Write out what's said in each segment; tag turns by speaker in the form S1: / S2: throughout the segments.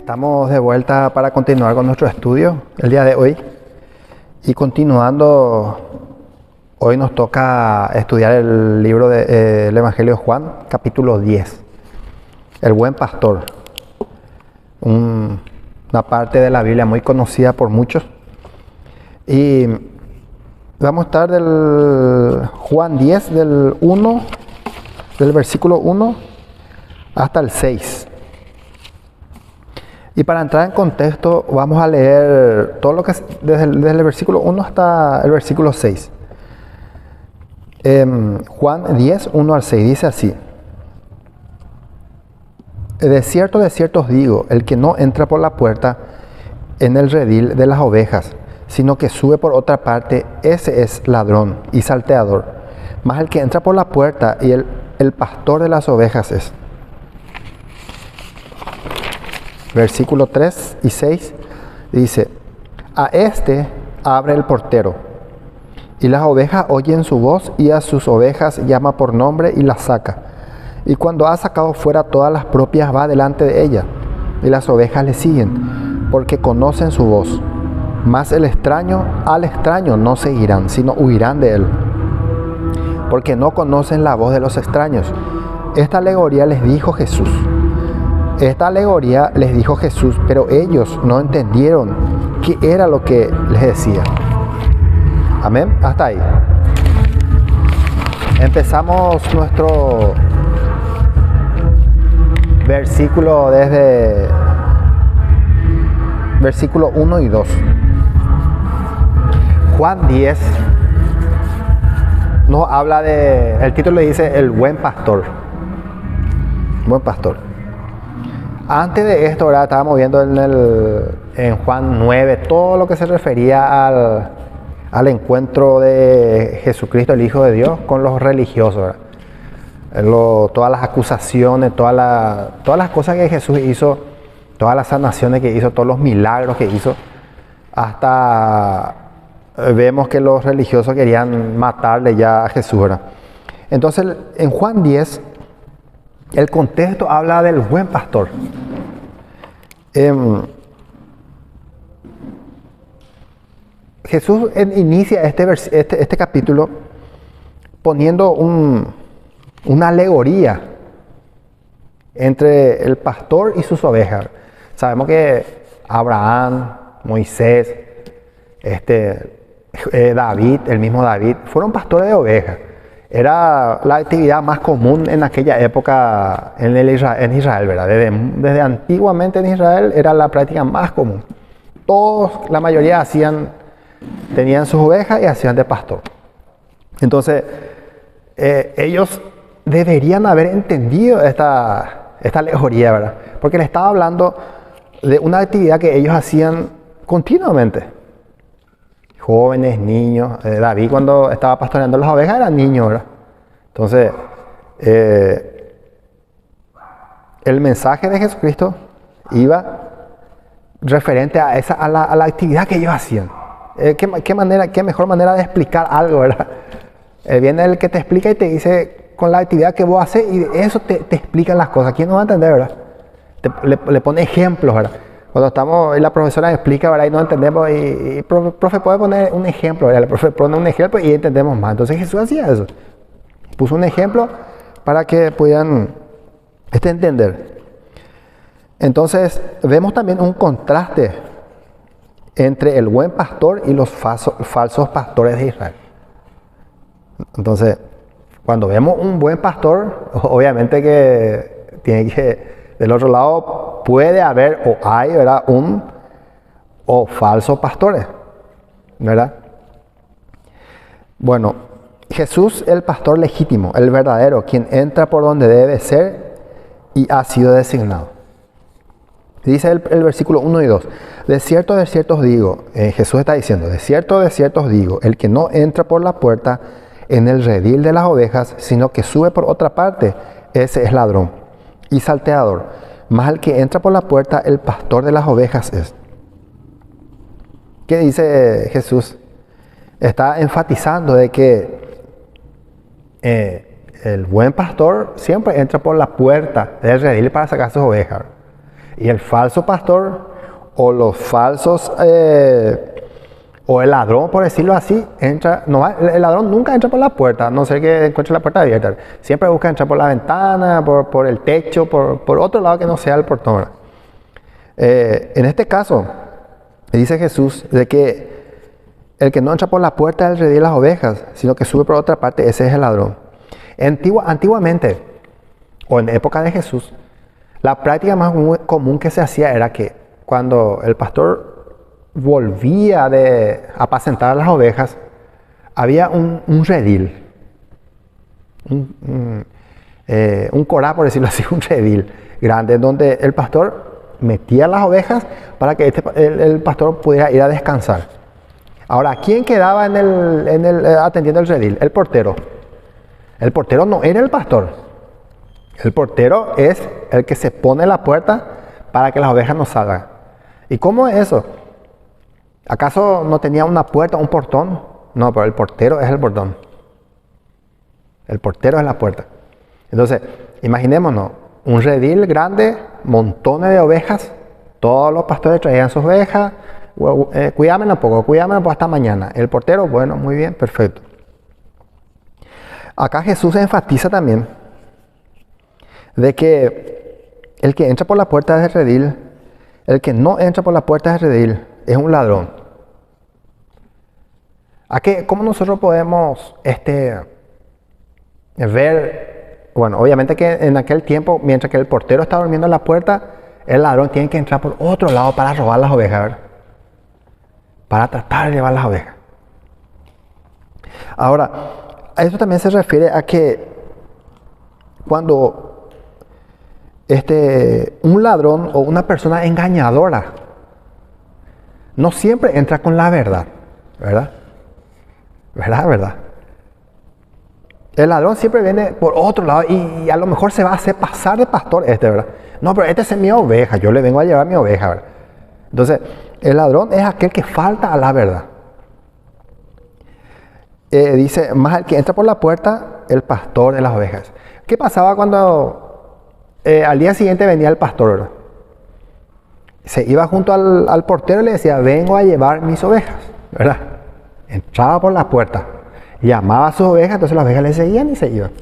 S1: Estamos de vuelta para continuar con nuestro estudio el día de hoy. Y continuando, hoy nos toca estudiar el libro del Evangelio de Juan, capítulo 10. El buen pastor. Una parte de la Biblia muy conocida por muchos. Y vamos a estar del Juan 10, del versículo 1 hasta el 6. Y para entrar en contexto, vamos a leer todo lo que es desde el versículo 1 hasta el versículo 6. Juan 10, 1 al 6, dice así. De cierto os digo, el que no entra por la puerta en el redil de las ovejas, sino que sube por otra parte, ese es ladrón y salteador. Mas el que entra por la puerta y el pastor de las ovejas es. Versículo 3 y 6 dice, a este abre el portero, y las ovejas oyen su voz, y a sus ovejas llama por nombre y las saca. Y cuando ha sacado fuera todas las propias, va delante de ella, y las ovejas le siguen, porque conocen su voz. Mas al extraño no seguirán, sino huirán de él, porque no conocen la voz de los extraños. Esta alegoría les dijo Jesús, pero ellos no entendieron qué era lo que les decía. Amén. Hasta ahí. Empezamos nuestro versículo desde versículo 1 y 2. Juan 10 nos habla el título le dice el buen pastor. Buen pastor. Antes de esto, ¿verdad? Estábamos viendo en Juan 9 todo lo que se refería al encuentro de Jesucristo, el Hijo de Dios, con los religiosos, ¿verdad? Todas las acusaciones, todas las cosas que Jesús hizo, todas las sanaciones que hizo, todos los milagros que hizo, hasta vemos que los religiosos querían matarle ya a Jesús, ¿verdad? Entonces, en Juan 10, el contexto habla del buen pastor. Jesús inicia este capítulo poniendo una alegoría entre el pastor y sus ovejas. Sabemos que Abraham, Moisés, David, el mismo David, fueron pastores de ovejas. Era la actividad más común en aquella época en Israel, ¿verdad? Desde antiguamente en Israel era la práctica más común. La mayoría tenían sus ovejas y hacían de pastor. Entonces, ellos deberían haber entendido esta alegoría, ¿verdad? Porque le estaba hablando de una actividad que ellos hacían continuamente. Jóvenes, niños. David cuando estaba pastoreando las ovejas era niño, ¿verdad? Entonces, el mensaje de Jesucristo iba referente a la actividad que ellos hacían. ¿Qué mejor manera de explicar algo, ¿verdad? Viene el que te explica y te dice con la actividad que vos haces y de eso te explican las cosas. ¿Quién no va a entender, verdad? Le pone ejemplos, ¿verdad? Cuando estamos y la profesora explica, ¿verdad? Y no entendemos, y el profe puede poner un ejemplo, ¿verdad? El profe pone un ejemplo y entendemos más. Entonces Jesús hacía eso. Puso un ejemplo para que pudieran entender. Entonces vemos también un contraste entre el buen pastor y los falsos pastores de Israel. Entonces, cuando vemos un buen pastor, obviamente que tiene que, del otro lado, puede haber o hay, ¿verdad? O falsos pastores, ¿verdad? Bueno, Jesús, el pastor legítimo, el verdadero, quien entra por donde debe ser y ha sido designado. Dice el versículo 1 y 2. De cierto os digo, Jesús está diciendo, de cierto os digo, el que no entra por la puerta en el redil de las ovejas, sino que sube por otra parte, ese es ladrón y salteador. Mas el que entra por la puerta, el pastor de las ovejas es. ¿Qué dice Jesús? Está enfatizando de que el buen pastor siempre entra por la puerta del redil para sacar sus ovejas. Y el falso pastor o los falsos, o el ladrón, por decirlo así, el ladrón nunca entra por la puerta, a no ser que encuentre la puerta abierta. Siempre busca entrar por la ventana, por el techo, por otro lado que no sea el portón, ¿verdad? En este caso, dice Jesús de que el que no entra por la puerta del redil de las ovejas, sino que sube por otra parte, ese es el ladrón. Antiguamente, o en época de Jesús, la práctica más común que se hacía era que cuando el pastor volvía de apacentar a las ovejas, había un redil, un corral, por decirlo así, un redil grande, donde el pastor metía las ovejas para que el pastor pudiera ir a descansar. Ahora, ¿quién quedaba atendiendo el redil? El portero. El portero no era el pastor. El portero es el que se pone en la puerta para que las ovejas no salgan. ¿Y cómo es eso? ¿Acaso no tenía una puerta, un portón? No, pero el portero es el portón. El portero es la puerta. Entonces, imaginémonos, un redil grande, montones de ovejas, todos los pastores traían sus ovejas, cuídame un poco hasta mañana. El portero, bueno, muy bien, perfecto. Acá Jesús enfatiza también de que el que entra por la puerta del redil, el que no entra por la puerta del redil, es un ladrón. ¿Cómo nosotros podemos ver? Bueno, obviamente que en aquel tiempo, mientras que el portero está durmiendo en la puerta, el ladrón tiene que entrar por otro lado para robar las ovejas, ¿verdad? Para tratar de llevar las ovejas. Ahora, a eso también se refiere a que cuando un ladrón o una persona engañadora no siempre entra con la verdad, ¿verdad? ¿Verdad? El ladrón siempre viene por otro lado y a lo mejor se va a hacer pasar de pastor ¿verdad? No, pero es mi oveja, yo le vengo a llevar mi oveja, ¿verdad? Entonces, el ladrón es aquel que falta a la verdad. Dice, más el que entra por la puerta, el pastor de las ovejas. ¿Qué pasaba cuando al día siguiente venía el pastor, ¿verdad? Se iba junto al portero y le decía, vengo a llevar mis ovejas, ¿verdad? Entraba por la puerta, llamaba a sus ovejas, entonces las ovejas le seguían y se iban.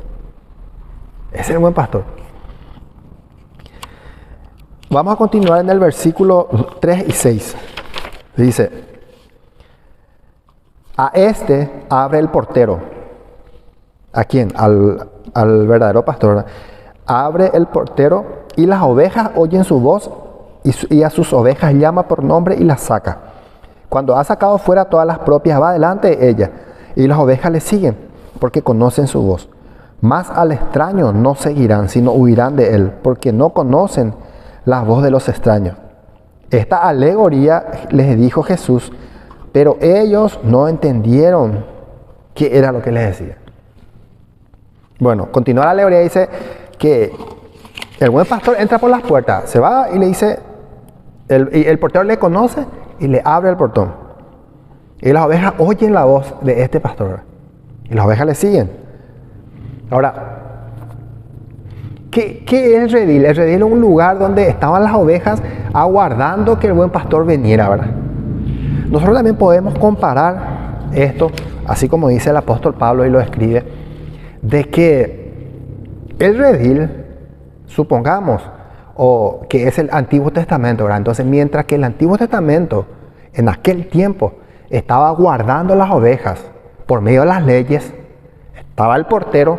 S1: Ese es el buen pastor. Vamos a continuar en el versículo 3 y 6. Dice, a este abre el portero. ¿A quién? Al verdadero pastor, ¿verdad? Abre el portero y las ovejas oyen su voz y a sus ovejas llama por nombre y las saca. Cuando ha sacado fuera todas las propias, va delante de ella y las ovejas le siguen porque conocen su voz. Mas al extraño no seguirán, sino huirán de él, porque no conocen la voz de los extraños. Esta alegoría les dijo Jesús, pero ellos no entendieron qué era lo que les decía. Bueno, continúa la alegoría y dice que el buen pastor entra por las puertas, se va y le dice, el portero le conoce y le abre el portón. Y las ovejas oyen la voz de este pastor y las ovejas le siguen. Ahora, ¿qué es el redil? El redil es un lugar donde estaban las ovejas aguardando que el buen pastor viniera, ¿verdad? Nosotros también podemos comparar esto, así como dice el apóstol Pablo y lo escribe, de que el redil, supongamos, o que es el Antiguo Testamento, ¿verdad? Entonces, mientras que el Antiguo Testamento, en aquel tiempo, estaba guardando las ovejas por medio de las leyes, estaba el portero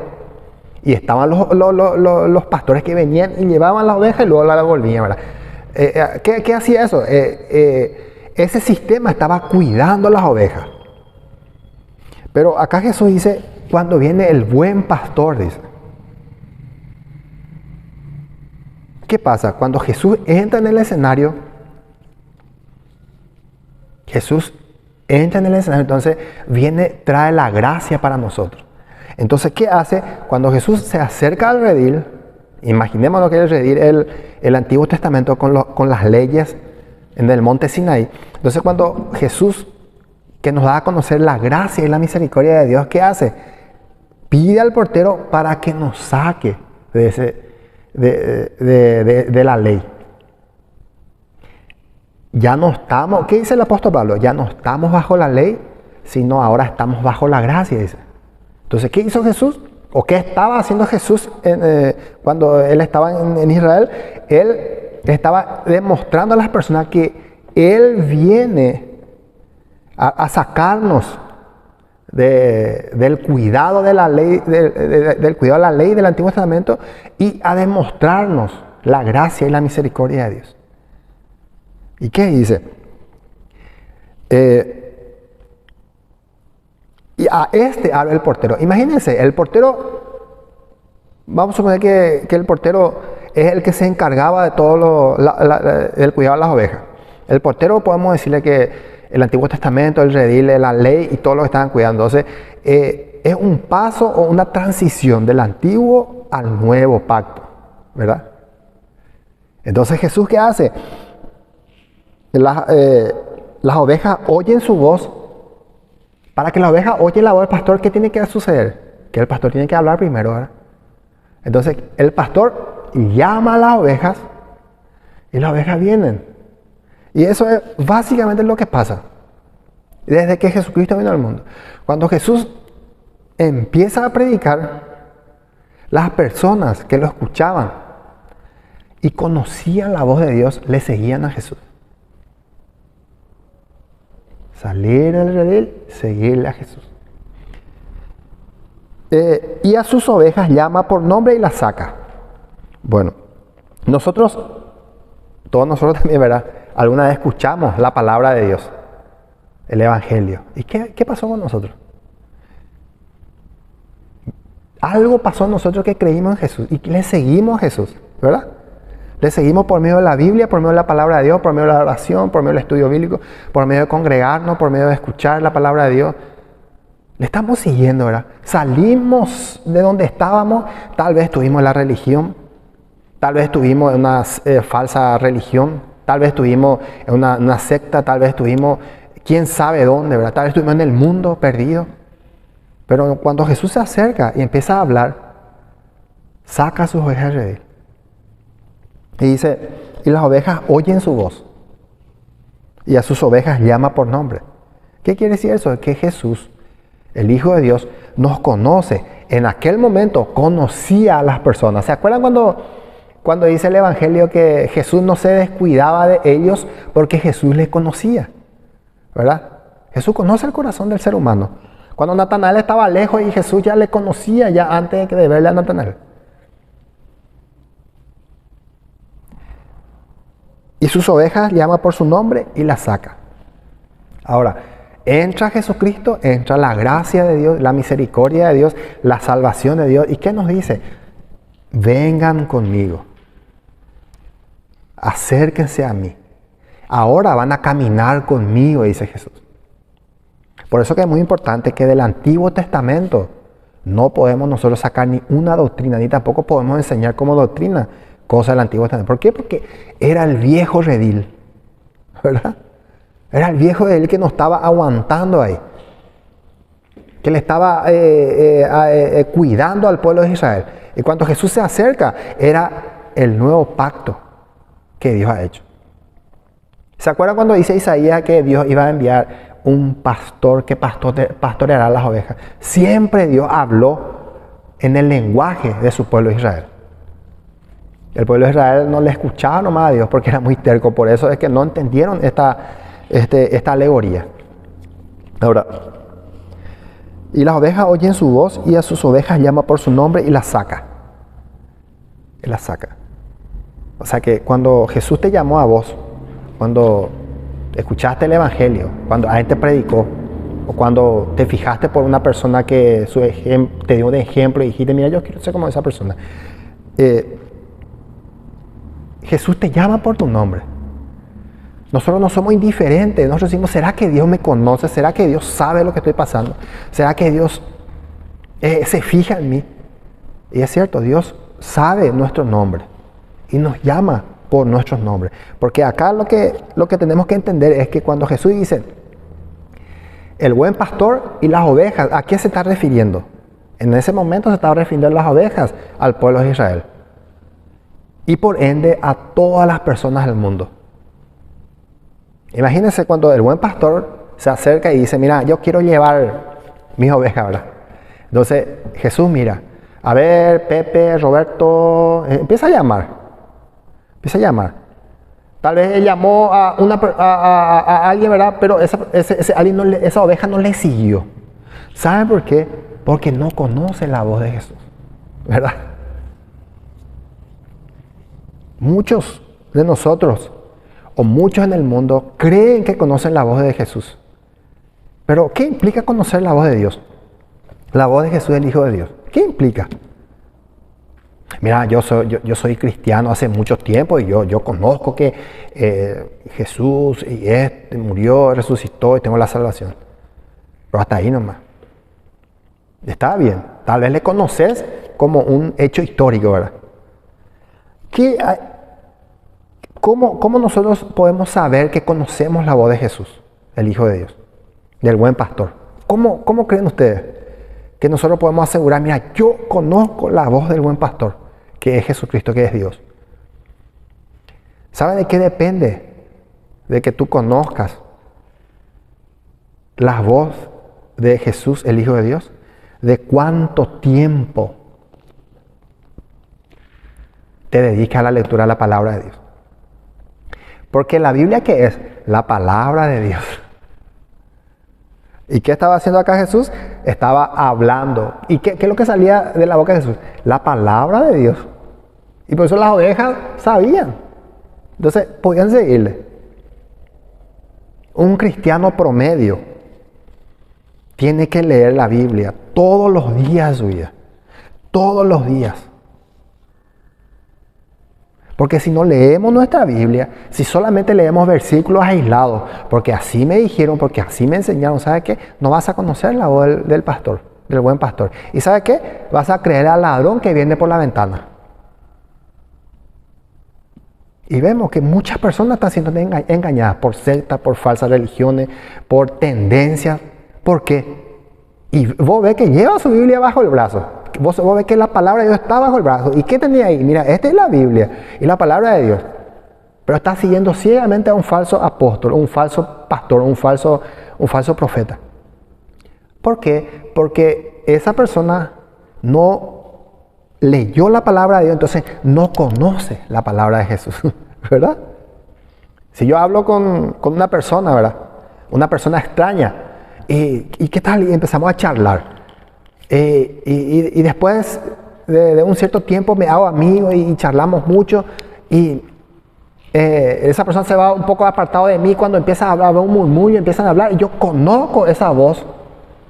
S1: y estaban los pastores que venían y llevaban las ovejas y luego las devolvían, ¿verdad? ¿Qué hacía eso? Ese sistema estaba cuidando las ovejas. Pero acá Jesús dice, cuando viene el buen pastor, dice. ¿Qué pasa? Cuando Jesús entra en el escenario, entonces trae la gracia para nosotros. Entonces, ¿qué hace? Cuando Jesús se acerca al redil, imaginémonos que el redil es el Antiguo Testamento con las leyes en el monte Sinaí. Entonces, cuando Jesús, que nos da a conocer la gracia y la misericordia de Dios, ¿qué hace? Pide al portero para que nos saque de la ley. ya no estamos, ¿qué dice el apóstol Pablo? Ya no estamos bajo la ley, sino ahora estamos bajo la gracia, dice. Entonces, ¿qué hizo Jesús? ¿O qué estaba haciendo Jesús cuando Él estaba en Israel? Él estaba demostrando a las personas que Él viene a sacarnos del cuidado de la ley, del cuidado de la ley del Antiguo Testamento y a demostrarnos la gracia y la misericordia de Dios. ¿Y qué dice? Y a este abre el portero. Imagínense, el portero, vamos a suponer que el portero es el que se encargaba de todo el cuidado de las ovejas. El portero, podemos decirle que el Antiguo Testamento, el redil, la ley y todo lo que estaban cuidando. Entonces, es un paso o una transición del antiguo al nuevo pacto, ¿verdad? Entonces, ¿Jesús qué hace? Las ovejas oyen su voz. Para que la oveja oye la voz del pastor, ¿qué tiene que suceder? Que el pastor tiene que hablar primero, ¿verdad? Entonces, el pastor llama a las ovejas y las ovejas vienen. Y eso es básicamente lo que pasa desde que Jesucristo vino al mundo. Cuando Jesús empieza a predicar, las personas que lo escuchaban y conocían la voz de Dios, le seguían a Jesús. Salir del redil, seguirle a Jesús. Y a sus ovejas llama por nombre y las saca. Bueno, todos nosotros también, ¿verdad? Alguna vez escuchamos la palabra de Dios, el Evangelio. ¿Y qué pasó con nosotros? Algo pasó en nosotros que creímos en Jesús y le seguimos a Jesús, ¿verdad? Le seguimos por medio de la Biblia, por medio de la palabra de Dios, por medio de la oración, por medio del estudio bíblico, por medio de congregarnos, por medio de escuchar la palabra de Dios. Le estamos siguiendo, ¿verdad? Salimos de donde estábamos, tal vez estuvimos en la religión, tal vez estuvimos en una falsa religión, tal vez estuvimos en una secta, tal vez estuvimos quién sabe dónde, ¿verdad? Tal vez estuvimos en el mundo perdido. Pero cuando Jesús se acerca y empieza a hablar, saca a sus ovejas del redil. Y dice, y las ovejas oyen su voz. Y a sus ovejas llama por nombre. ¿Qué quiere decir eso? Que Jesús, el Hijo de Dios, nos conoce. En aquel momento conocía a las personas. ¿Se acuerdan cuando dice el Evangelio que Jesús no se descuidaba de ellos porque Jesús les conocía? ¿Verdad? Jesús conoce el corazón del ser humano. Cuando Natanael estaba lejos y Jesús ya le conocía ya antes de verle a Natanael. Y sus ovejas llama por su nombre y las saca. Ahora, entra Jesucristo, entra la gracia de Dios, la misericordia de Dios, la salvación de Dios. ¿Y qué nos dice? Vengan conmigo. Acérquense a mí. Ahora van a caminar conmigo, dice Jesús. Por eso que es muy importante que del Antiguo Testamento no podemos nosotros sacar ni una doctrina, ni tampoco podemos enseñar como doctrina cosas del Antiguo Testamento. ¿Por qué? Porque era el viejo redil, ¿verdad? Era el viejo redil que no estaba aguantando ahí, que le estaba cuidando al pueblo de Israel. Y cuando Jesús se acerca, era el nuevo pacto que Dios ha hecho. ¿Se acuerdan cuando dice Isaías que Dios iba a enviar un pastor que pastoreará las ovejas? Siempre Dios habló en el lenguaje de su pueblo de Israel. El pueblo de Israel no le escuchaba nomás a Dios porque era muy terco. Por eso es que no entendieron esta alegoría. Ahora, y las ovejas oyen su voz y a sus ovejas llama por su nombre y las saca. Y las saca. O sea que cuando Jesús te llamó a vos, cuando escuchaste el Evangelio, cuando alguien te predicó, o cuando te fijaste por una persona que te dio un ejemplo y dijiste, mira, yo quiero ser como esa persona. Jesús te llama por tu nombre. Nosotros no somos indiferentes. Nosotros decimos, ¿será que Dios me conoce? ¿Será que Dios sabe lo que estoy pasando? ¿Será que Dios se fija en mí? Y es cierto, Dios sabe nuestro nombre y nos llama por nuestros nombres. Porque acá lo que tenemos que entender es que cuando Jesús dice el buen pastor y las ovejas, ¿a qué se está refiriendo? En ese momento se estaba refiriendo a las ovejas, al pueblo de Israel. Y por ende a todas las personas del mundo. Imagínense cuando el buen pastor se acerca y dice, mira, yo quiero llevar mis ovejas, ¿verdad? Entonces Jesús mira, a ver, Pepe, Roberto, empieza a llamar. Tal vez él llamó a alguien, ¿verdad? Pero ese alguien esa oveja no le siguió. ¿Saben por qué? Porque no conoce la voz de Jesús, ¿verdad? Muchos de nosotros, o muchos en el mundo, creen que conocen la voz de Jesús. Pero, ¿qué implica conocer la voz de Dios? La voz de Jesús, el Hijo de Dios. ¿Qué implica? Mira, yo soy cristiano hace mucho tiempo y yo conozco que Jesús murió, resucitó y tengo la salvación. Pero hasta ahí nomás. Está bien. Tal vez le conoces como un hecho histórico, ¿verdad? ¿Cómo nosotros podemos saber que conocemos la voz de Jesús, el Hijo de Dios, del buen pastor? ¿Cómo creen ustedes que nosotros podemos asegurar, mira, yo conozco la voz del buen pastor, que es Jesucristo, que es Dios? ¿Saben de qué depende? De que tú conozcas la voz de Jesús, el Hijo de Dios. De cuánto tiempo te dedicas a la lectura de la palabra de Dios. Porque la Biblia, ¿qué es? La palabra de Dios. ¿Y qué estaba haciendo acá Jesús? Estaba hablando. ¿Y qué es lo que salía de la boca de Jesús? La palabra de Dios. Y por eso las ovejas sabían. Entonces podían seguirle. Un cristiano promedio tiene que leer la Biblia todos los días de su vida. Todos los días. Porque si no leemos nuestra Biblia, si solamente leemos versículos aislados, porque así me dijeron, porque así me enseñaron, ¿sabes qué? No vas a conocer la voz del pastor, del buen pastor. ¿Y sabes qué? Vas a creer al ladrón que viene por la ventana. Y vemos que muchas personas están siendo engañadas por sectas, por falsas religiones, por tendencias. ¿Por qué? Y vos ves que lleva su Biblia bajo el brazo. Vos ves que la palabra de Dios está bajo el brazo. ¿Y qué tenía ahí? Mira, esta es la Biblia y la palabra de Dios. Pero está siguiendo ciegamente a un falso apóstol, un falso pastor, un falso profeta. ¿Por qué? Porque esa persona no leyó la palabra de Dios, entonces no conoce la palabra de Jesús. ¿Verdad? Si yo hablo con una persona, ¿verdad? Una persona extraña. ¿Y qué tal? Y empezamos a charlar. Y después de un cierto tiempo me hago amigo y charlamos mucho. Y esa persona se va un poco apartado de mí cuando empieza a hablar, un murmullo, empiezan a hablar. Y yo conozco esa voz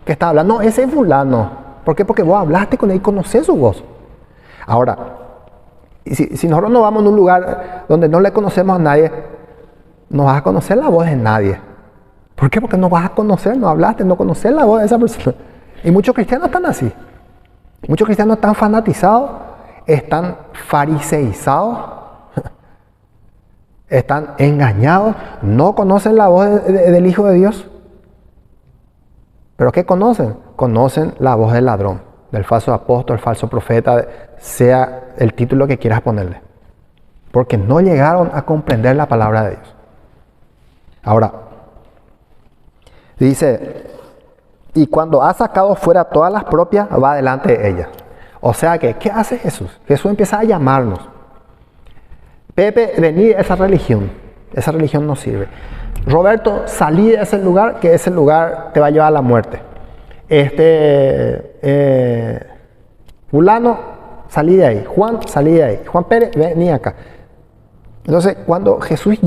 S1: que está hablando. No, ese es fulano. ¿Por qué? Porque vos hablaste con él y conocés su voz. Ahora, si nosotros no vamos a un lugar donde no le conocemos a nadie, no vas a conocer la voz de nadie. ¿Por qué? Porque no vas a conocer, no hablaste, no conoces la voz de esa persona. Y muchos cristianos están así. Muchos cristianos están fanatizados, están fariseizados, están engañados, no conocen la voz del Hijo de Dios. ¿Pero qué conocen? Conocen la voz del ladrón, del falso apóstol, falso profeta, sea el título que quieras ponerle. Porque no llegaron a comprender la palabra de Dios. Ahora, dice, y cuando ha sacado fuera todas las propias, va delante de ellas. O sea que, ¿qué hace Jesús? Jesús empieza a llamarnos. Pepe, vení de esa religión no sirve. Roberto, salí de ese lugar, que ese lugar te va a llevar a la muerte. Fulano, salí de ahí. Juan, salí de ahí. Juan Pérez, vení acá. Entonces, cuando Jesús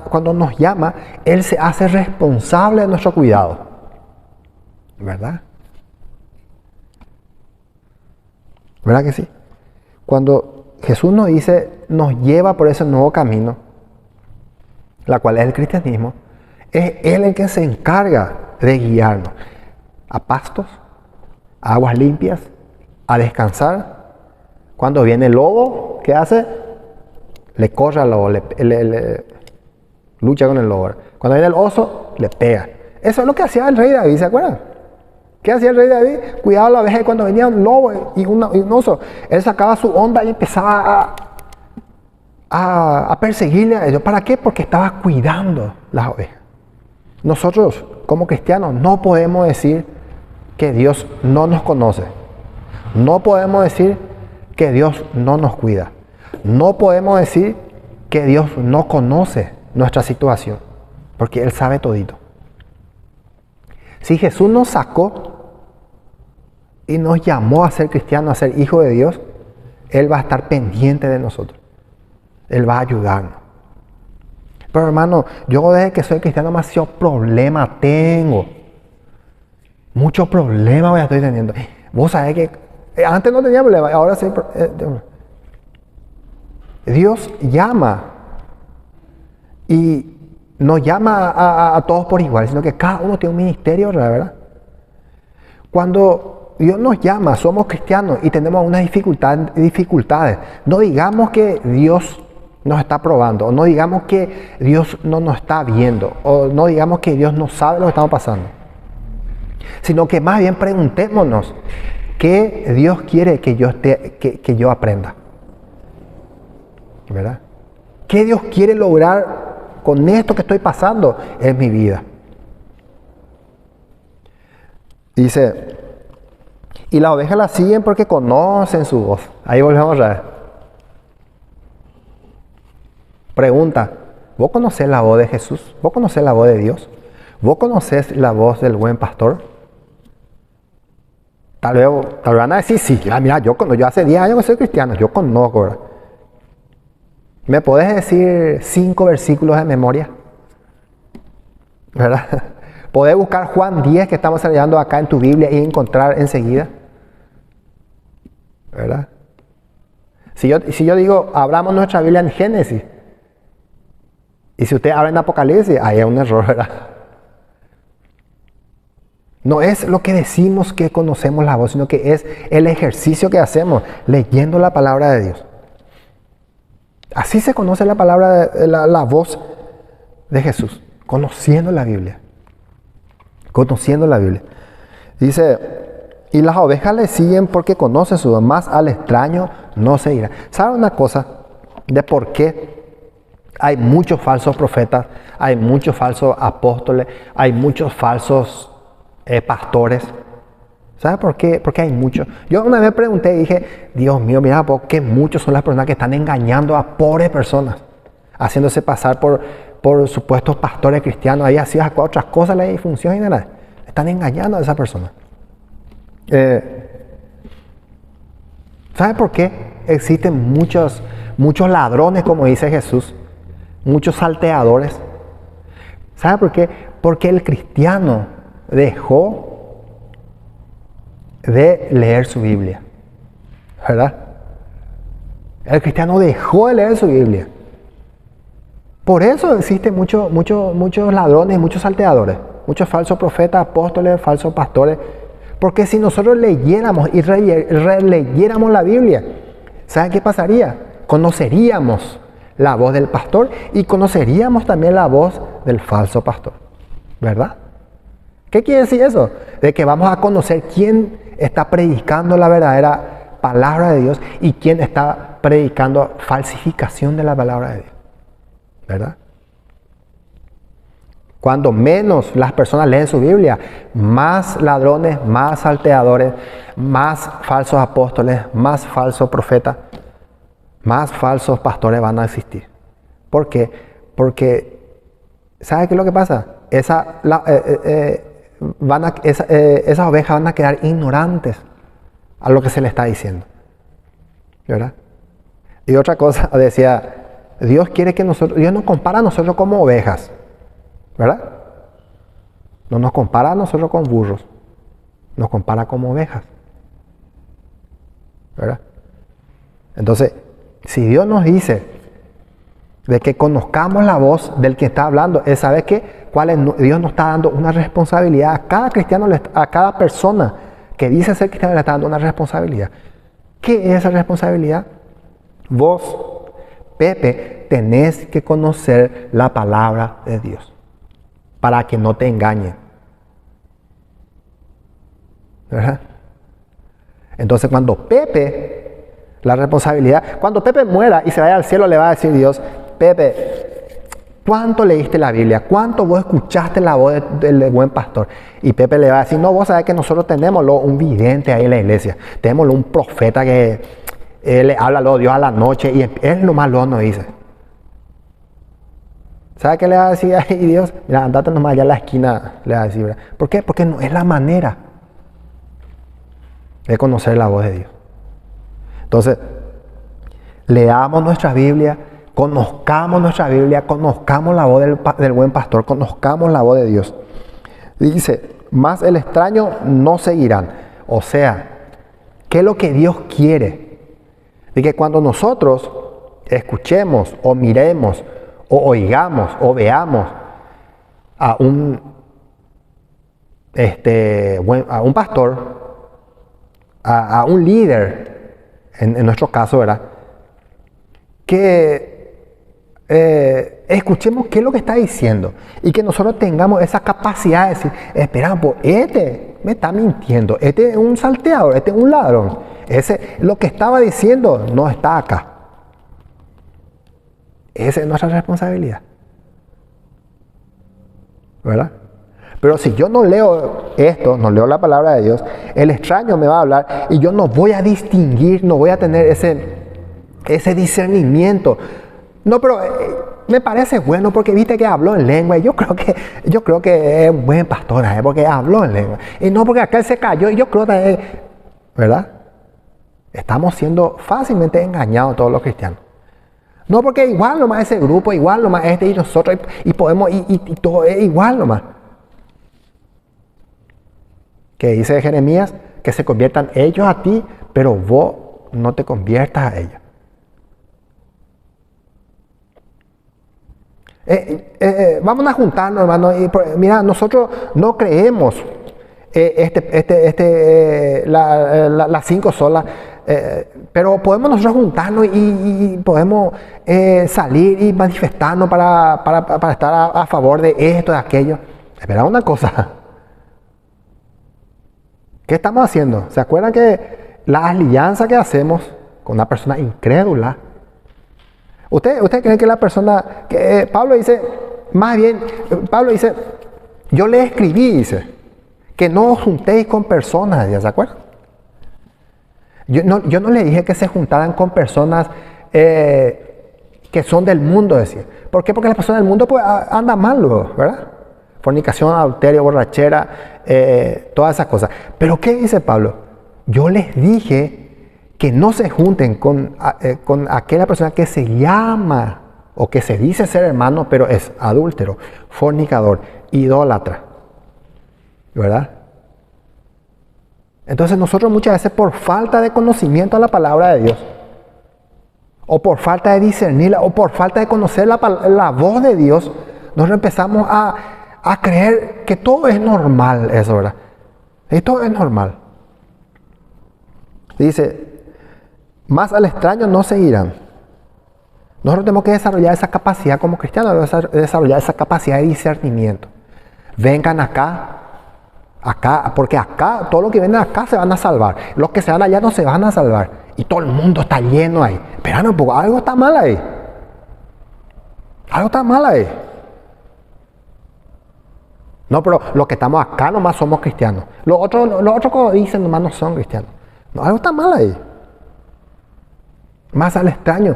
S1: cuando nos llama, Él se hace responsable de nuestro cuidado. ¿Verdad? ¿Verdad que sí? Cuando Jesús nos dice, nos lleva por ese nuevo camino, la cual es el cristianismo, es Él el que se encarga de guiarnos a pastos, a aguas limpias, a descansar. Cuando viene el lobo, ¿qué hace? Le corre al lobo, le lucha con el lobo. Cuando viene el oso, le pega. Eso es lo que hacía el rey David, ¿se acuerdan? ¿Qué hacía el rey David? Cuidaba a la oveja cuando venía un lobo y un oso. Él sacaba su onda y empezaba a perseguirle a ellos. ¿Para qué? Porque estaba cuidando las ovejas. Nosotros, como cristianos, no podemos decir que Dios no nos conoce. No podemos decir que Dios no nos cuida. No podemos decir que Dios no conoce nuestra situación, porque Él sabe todito. Si Jesús nos sacó y nos llamó a ser cristianos, a ser hijos de Dios, Él va a estar pendiente de nosotros. Él va a ayudarnos. Pero hermano, yo desde que soy cristiano demasiado problema tengo. Muchos problemas voy a estar teniendo. Vos sabés que antes no tenía problema, ahora sí. Dios llama. Y no llama a todos por igual, sino que cada uno tiene un ministerio, ¿verdad? Cuando Dios nos llama, somos cristianos y tenemos unas dificultades, no digamos que Dios nos está probando, o no digamos que Dios no nos está viendo, o no digamos que Dios no sabe lo que estamos pasando, sino que más bien preguntémonos qué Dios quiere que yo aprenda, ¿verdad? ¿Qué Dios quiere lograr con esto que estoy pasando en mi vida? Dice, y las ovejas la siguen porque conocen su voz. Ahí volvemos a ver. Pregunta, ¿vos conocés la voz de Jesús? ¿Vos conocés la voz de Dios? ¿Vos conocés la voz del buen pastor? Tal vez van a decir, sí, mira, yo hace 10 años que soy cristiano, yo conozco, ¿verdad? ¿Me podés decir 5 versículos de memoria? ¿Verdad? ¿Podés buscar Juan 10 que estamos leyendo acá en tu Biblia y encontrar enseguida? ¿Verdad? Si yo digo, abramos nuestra Biblia en Génesis, y si usted abre en Apocalipsis, ahí hay un error, ¿verdad? No es lo que decimos que conocemos la voz, sino que es el ejercicio que hacemos leyendo la palabra de Dios. Así se conoce la palabra, la voz de Jesús, conociendo la Biblia. Conociendo la Biblia. Dice, y las ovejas le siguen porque conocen su voz, más al extraño no se irá. ¿Sabe una cosa de por qué hay muchos falsos profetas, hay muchos falsos apóstoles, hay muchos falsos pastores? ¿Sabe por qué? Porque hay muchos. Yo una vez pregunté y dije, Dios mío, mira, ¿por qué muchos son las personas que están engañando a pobres personas? Haciéndose pasar por supuestos pastores cristianos. Ahí así otras cosas, la disfunción y nada. Están engañando a esa persona. ¿Sabe por qué existen muchos ladrones, como dice Jesús? Muchos salteadores. ¿Sabe por qué? Porque el cristiano dejó de leer su Biblia, ¿verdad? El cristiano dejó de leer su Biblia. Por eso existen muchos ladrones, muchos salteadores, muchos falsos profetas, apóstoles, falsos pastores. Porque si nosotros leyéramos y releyéramos la Biblia, ¿saben qué pasaría? Conoceríamos la voz del pastor y conoceríamos también la voz del falso pastor, ¿verdad? ¿Qué quiere decir eso? De que vamos a conocer quién está predicando la verdadera palabra de Dios y quién está predicando falsificación de la palabra de Dios, ¿verdad? Cuando menos las personas leen su Biblia, más ladrones, más salteadores, más falsos apóstoles, más falsos profetas, más falsos pastores van a existir. ¿Por qué? Porque, ¿sabe qué es lo que pasa? Esas ovejas van a quedar ignorantes a lo que se les está diciendo, ¿verdad? Y otra cosa, decía, Dios nos compara a nosotros como ovejas, ¿verdad? No nos compara a nosotros con burros, nos compara como ovejas, ¿verdad? Entonces, si Dios nos dice de que conozcamos la voz del que está hablando, es saber que Dios nos está dando una responsabilidad. A cada cristiano, a cada persona que dice ser cristiano, le está dando una responsabilidad. ¿Qué es esa responsabilidad? Vos, Pepe, tenés que conocer la palabra de Dios para que no te engañen, ¿verdad? Entonces, cuando Pepe La responsabilidad. Cuando Pepe muera y se vaya al cielo, le va a decir Dios: Pepe, ¿cuánto leíste la Biblia? ¿Cuánto vos escuchaste la voz del buen pastor? Y Pepe le va a decir: no, vos sabés que nosotros tenemos un vidente ahí en la iglesia. Tenemos un profeta que le habla a Dios a la noche y él nomás lo nos dice. ¿Sabe qué le va a decir ahí Dios? Mira, andate nomás allá a la esquina, le va a decir, ¿verdad? ¿Por qué? Porque no es la manera de conocer la voz de Dios. Entonces, leamos nuestra Biblia, conozcamos nuestra Biblia, conozcamos la voz del buen pastor, conozcamos la voz de Dios. Dice: más el extraño no seguirán. O sea, ¿qué es lo que Dios quiere? De que cuando nosotros escuchemos o miremos o oigamos o veamos a un pastor, a un líder, en nuestro caso, ¿verdad? Que escuchemos qué es lo que está diciendo y que nosotros tengamos esa capacidad de decir: espera, pues este me está mintiendo, este es un salteador, este es un ladrón, lo que estaba diciendo no está acá. Esa es nuestra responsabilidad, ¿verdad? Pero si yo no leo esto, no leo la palabra de Dios, el extraño me va a hablar y yo no voy a distinguir, no voy a tener ese discernimiento. No, pero me parece bueno porque viste que habló en lengua y yo creo que es un buen pastor, porque habló en lengua. Y no porque acá él se cayó y yo creo que, ¿verdad? Estamos siendo fácilmente engañados todos los cristianos. No porque igual nomás ese grupo, igual nomás este y nosotros y podemos y todo es igual nomás. Que dice Jeremías: que se conviertan ellos a ti, pero vos no te conviertas a ellos. Vamos a juntarnos, hermano. Mira, nosotros no creemos las 5 solas, pero podemos nosotros juntarnos y podemos salir y manifestarnos para estar a favor de esto, de aquello. Espera una cosa. ¿Qué estamos haciendo? ¿Se acuerdan que la alianza que hacemos con una persona incrédula? ¿Usted cree que la persona, que Pablo dice, más bien, Pablo dice: yo le escribí, dice, que no os juntéis con personas, ¿ya se acuerdan? Yo no le dije que se juntaran con personas que son del mundo, decía. ¿Por qué? Porque las personas del mundo pues andan mal, ¿verdad? Fornicación, adulterio, borrachera, todas esas cosas. Pero ¿qué dice Pablo? Yo les dije que no se junten con aquella persona que se llama o que se dice ser hermano, pero es adúltero, fornicador, idólatra, ¿verdad? Entonces nosotros muchas veces, por falta de conocimiento de la palabra de Dios, o por falta de discernirla, o por falta de conocer la voz de Dios, nos empezamos a creer que todo es normal, eso, ¿verdad? Y todo es normal. Dice: más al extraño no seguirán. Nosotros tenemos que desarrollar esa capacidad como cristianos, desarrollar esa capacidad de discernimiento. Vengan acá, porque acá, todos los que vienen acá se van a salvar. Los que se van allá no se van a salvar. Y todo el mundo está lleno ahí. Espera un poco, algo está mal ahí. Algo está mal ahí. No, pero los que estamos acá nomás somos cristianos. Los otros como dicen nomás no son cristianos. No, algo está mal ahí. Más al extraño.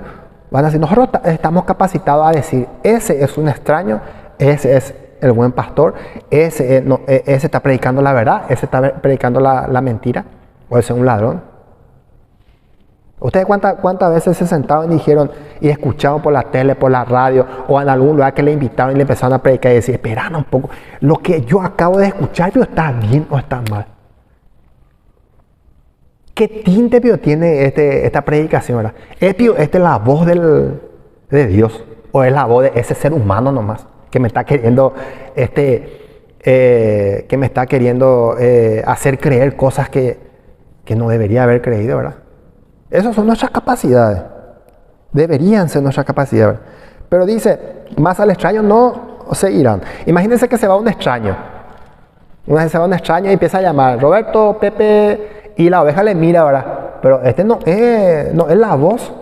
S1: Van a decir: nosotros estamos capacitados a decir: ese es un extraño, ese es el buen pastor, ese está predicando la verdad, ese está predicando la mentira, o ese es un ladrón. ¿Ustedes cuántas veces se sentaron y dijeron y escucharon por la tele, por la radio o en algún lugar que le invitaron y le empezaron a predicar y decir: espera un poco, lo que yo acabo de escuchar, ¿pero está bien o está mal? ¿Qué tinte tiene esta predicación, verdad? ¿Es la voz de Dios o es la voz de ese ser humano nomás que me está queriendo hacer creer cosas que no debería haber creído, verdad? Esas son nuestras capacidades. Deberían ser nuestras capacidades, ¿verdad? Pero dice: más al extraño no seguirán. Imagínense que se va un extraño. Una vez se va un extraño y empieza a llamar: Roberto, Pepe, y la oveja le mira, ¿verdad? pero no es la voz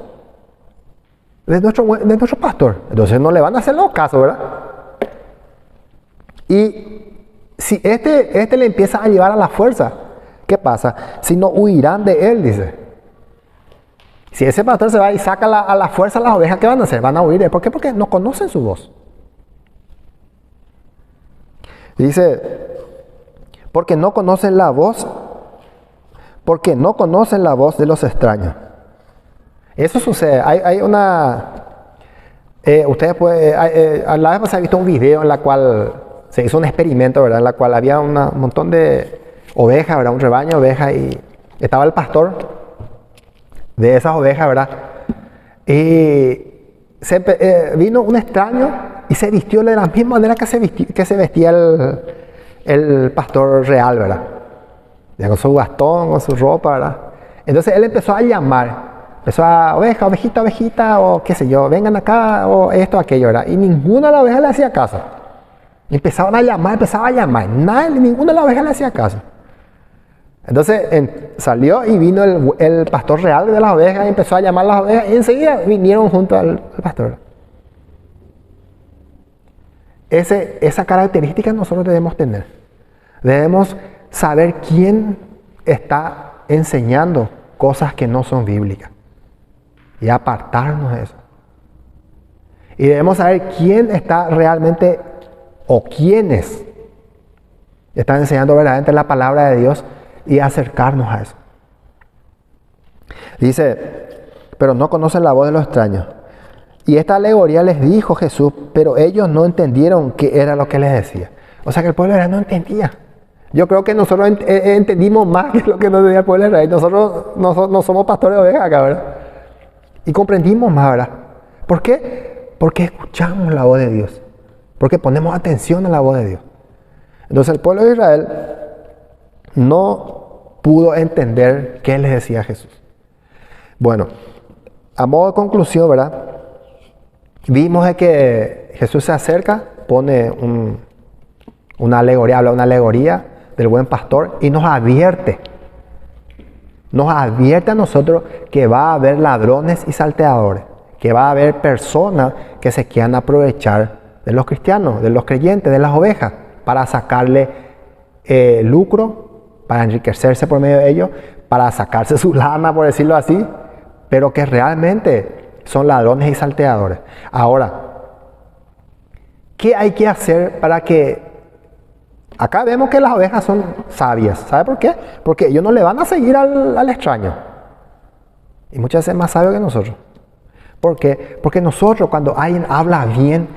S1: de nuestro pastor. Entonces no le van a hacer los casos, ¿verdad? Y si este le empieza a llevar a la fuerza, ¿qué pasa? Si no huirán de él, dice. Si ese pastor se va y saca a la fuerza a las ovejas, ¿qué van a hacer? Van a huir de él. ¿Por qué? Porque no conocen su voz. Dice, porque no conocen la voz de los extraños. Eso sucede. Hay una... ustedes pueden... a la vez pasada he visto un video en la cual se hizo un experimento, ¿verdad? En la cual había un montón de ovejas, ¿verdad? Un rebaño de ovejas y estaba el pastor de esas ovejas, ¿verdad? Y vino un extraño y se vistió de la misma manera que se vestía el pastor real, ¿verdad? Ya con su bastón, con su ropa, ¿verdad? Entonces él empezó a llamar. Empezó a oveja, ovejita, ovejita, o qué sé yo, vengan acá, o esto, aquello, ¿verdad? Y ninguna de las ovejas le hacía caso. Y empezaba a llamar. Ninguna de las ovejas le hacía caso. Entonces salió y vino el pastor real de las ovejas y empezó a llamar a las ovejas y enseguida vinieron junto al pastor. Esa característica nosotros debemos tener. Debemos saber quién está enseñando cosas que no son bíblicas y apartarnos de eso. Y debemos saber quién está realmente o quiénes están enseñando verdaderamente la palabra de Dios y acercarnos a eso. Dice, pero no conocen la voz de los extraños. Y esta alegoría les dijo Jesús, pero ellos no entendieron qué era lo que les decía. O sea que el pueblo de Israel no entendía. Yo creo que nosotros entendimos más que lo que nos decía el pueblo de Israel. Nosotros no somos pastores de ovejas acá, ¿verdad? Y comprendimos más, ¿verdad? ¿Por qué? Porque escuchamos la voz de Dios. Porque ponemos atención a la voz de Dios. Entonces el pueblo de Israel no pudo entender qué les decía Jesús. Bueno, a modo de conclusión, ¿verdad? Vimos de que Jesús se acerca, pone una alegoría, habla una alegoría del buen pastor y nos advierte a nosotros que va a haber ladrones y salteadores, que va a haber personas que se quieran aprovechar de los cristianos, de los creyentes, de las ovejas, para sacarle lucro, para enriquecerse por medio de ellos, para sacarse su lana, por decirlo así, pero que realmente son ladrones y salteadores. Ahora, ¿qué hay que hacer para que... Acá vemos que las ovejas son sabias. ¿Sabe por qué? Porque ellos no le van a seguir al extraño. Y muchas veces es más sabio que nosotros. ¿Por qué? Porque nosotros cuando alguien habla bien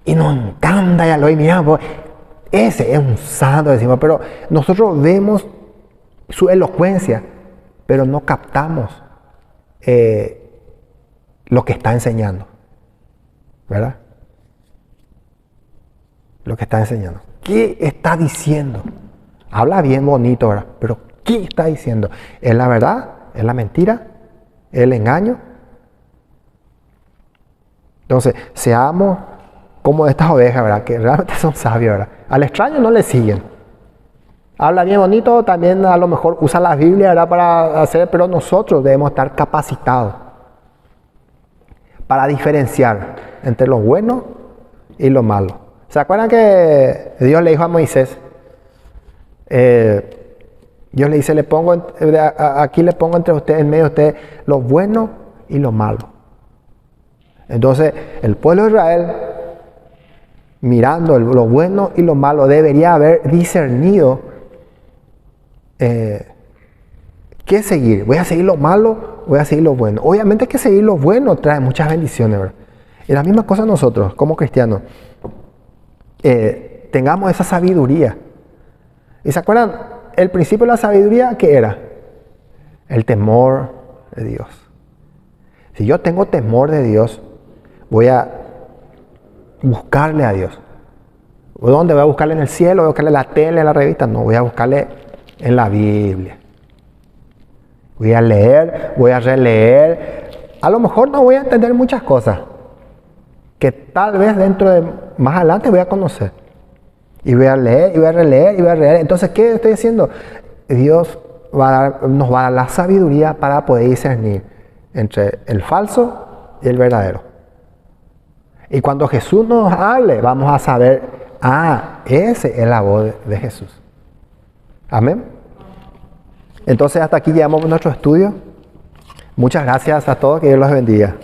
S1: y nos encanta, ya lo miramos, ese es un santo, decimos, pero nosotros vemos su elocuencia, pero no captamos lo que está enseñando, ¿verdad? Lo que está enseñando. ¿Qué está diciendo? Habla bien bonito, ¿verdad? Pero ¿qué está diciendo? ¿Es la verdad? ¿Es la mentira? ¿Es el engaño? Entonces, seamos como estas ovejas, ¿verdad? Que realmente son sabios, ¿verdad? Al extraño no le siguen. Habla bien bonito, también a lo mejor usa la Biblia, ¿verdad? Para hacer, pero nosotros debemos estar capacitados para diferenciar entre lo bueno y lo malo. ¿Se acuerdan que Dios le dijo a Moisés? Dios le dice, aquí le pongo entre ustedes, en medio de ustedes, lo bueno y lo malo. Entonces, el pueblo de Israel, mirando lo bueno y lo malo, debería haber discernido qué seguir. ¿Voy a seguir lo malo? ¿Voy a seguir lo bueno? Obviamente que seguir lo bueno trae muchas bendiciones, ¿verdad? Y la misma cosa nosotros, como cristianos. Tengamos esa sabiduría. ¿Y se acuerdan? El principio de la sabiduría, ¿qué era? El temor de Dios. Si yo tengo temor de Dios, voy a buscarle a Dios. ¿Dónde voy a buscarle? ¿En el cielo? ¿Voy a buscarle en la tele, en la revista? No, voy a buscarle en la Biblia. Voy a leer, voy a releer. A lo mejor no voy a entender muchas cosas que tal vez dentro de más adelante voy a conocer. Y voy a leer, y voy a releer, y voy a releer. Entonces, ¿qué estoy haciendo? Dios nos va a dar la sabiduría para poder discernir entre el falso y el verdadero. Y cuando Jesús nos hable, vamos a saber, esa es la voz de Jesús. Amén. Entonces hasta aquí llegamos nuestro estudio. Muchas gracias a todos, que Dios los bendiga.